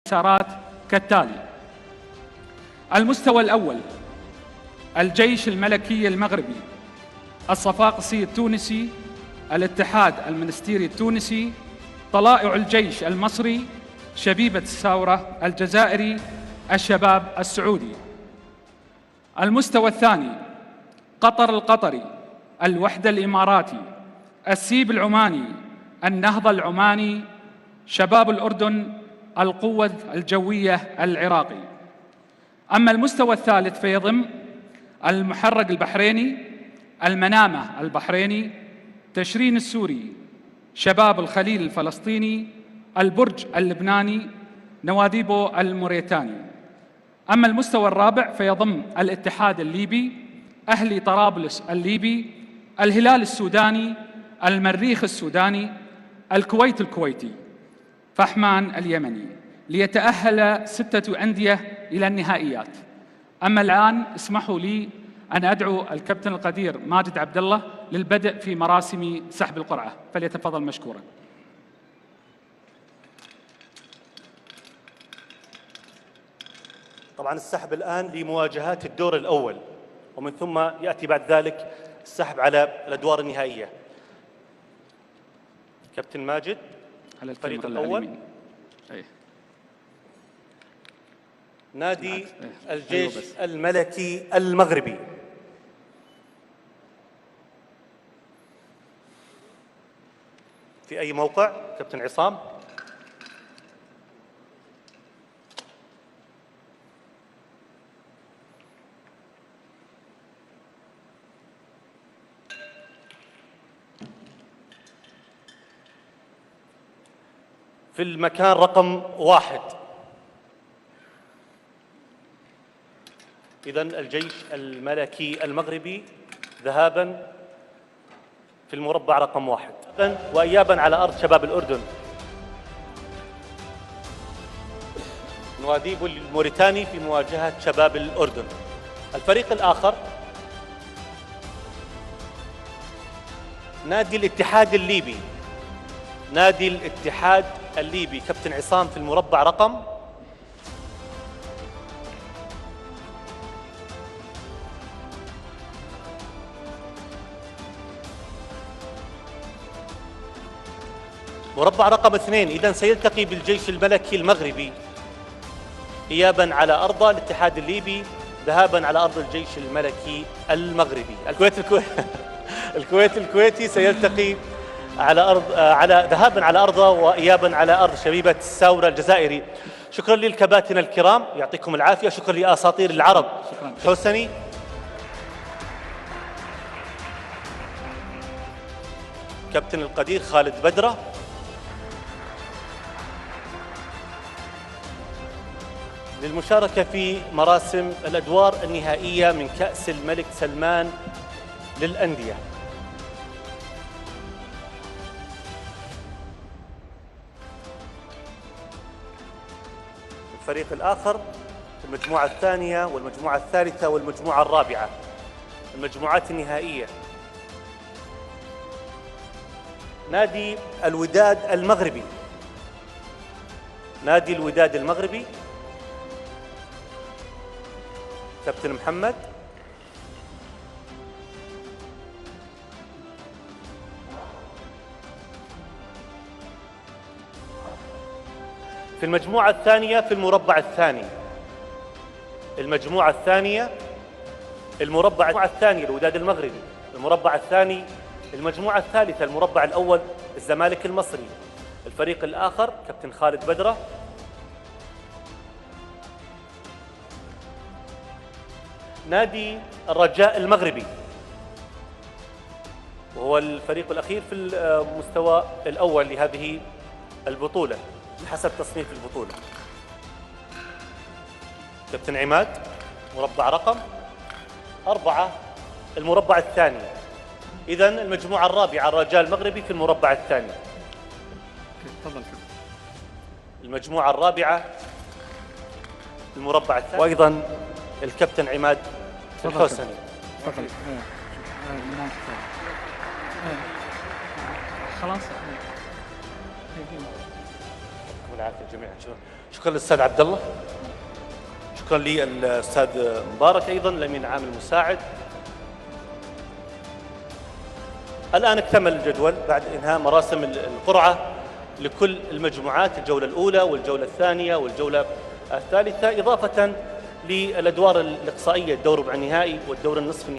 المسارات كالتالي: المستوى الأول الجيش الملكي المغربي، الصفاقسي التونسي، الاتحاد المنستيري التونسي، طلائع الجيش المصري، شبيبة الثورة الجزائري، الشباب السعودي. المستوى الثاني قطر القطري، الوحدة الإماراتي، السيب العماني، النهضة العماني، شباب الأردن، القوة الجوية العراقي. أما المستوى الثالث فيضم المحرق البحريني، المنامة البحريني، تشرين السوري، شباب الخليل الفلسطيني، البرج اللبناني، نواديبو الموريتاني. أما المستوى الرابع فيضم الاتحاد الليبي، أهلي طرابلس الليبي، الهلال السوداني، المريخ السوداني، الكويت الكويتي، فحمان اليمني، ليتأهل 6 أندية إلى النهائيات. أما الآن اسمحوا لي أن أدعو الكابتن القدير ماجد عبد الله للبدء في مراسم سحب القرعة، فليتفضل مشكورا. طبعا السحب الآن لمواجهات الدور الأول، ومن ثم يأتي بعد ذلك السحب على الأدوار النهائية. كابتن ماجد على الفريق الأول نادي الجيش الملكي المغربي. في أي موقع كابتن عصام؟ في المكان رقم 1. إذن الجيش الملكي المغربي ذهاباً في المربع رقم 1، وإياباً على أرض شباب الأردن. نواديبو الموريتاني في مواجهة شباب الأردن. الفريق الآخر نادي الاتحاد الليبي. نادي الاتحاد الليبي كابتن عصام في المربع رقم مربع رقم 2. إذن سيلتقي بالجيش الملكي المغربي إياباً على أرض الاتحاد الليبي، ذهاباً على أرض الجيش الملكي المغربي. الكويت الكويتي سيلتقي على ذهاباً على أرضه وإياباً على أرض شبيبة الثورة الجزائري. شكراً للكباتن الكرام، يعطيكم العافية. شكراً لأساطير العرب حسني، كابتن القدير خالد بدرة، للمشاركة في مراسم الأدوار النهائية من كأس الملك سلمان للأندية. الفريق الآخر المجموعة الثانية والمجموعة الثالثة والمجموعة الرابعة، المجموعات النهائية. نادي الوداد المغربي. نادي الوداد المغربي كابتن محمد. في المجموعة الثانية في المربع الثاني. المجموعة الثانية المربع الثاني الوداد المغربي، المربع الثاني المجموعة الثالثة المربع الأول الزمالك المصري. الفريق الآخر كابتن خالد بدرة. نادي الرجاء المغربي، وهو الفريق الأخير في المستوى الأول لهذه البطولة حسب تصنيف البطولة. كابتن عماد مربع رقم 4 المربع الثاني. إذن المجموعة الرابعة الرجاء المغربي في المربع الثاني. تفضل. المجموعة الرابعة المربع الثاني، وأيضا الكابتن عماد الحسني. تفضل. خلاص. يعطيكم العافية جميعا. شكرا للأستاذ عبد الله. شكرا للأستاذ مبارك أيضا الأمين العام المساعد. الآن اكتمل الجدول بعد إنهاء مراسم القرعة لكل المجموعات، الجولة الأولى والجولة الثانية والجولة الثالثة، إضافة للأدوار الإقصائية، الدور ربع النهائي والدور النصف النهائي.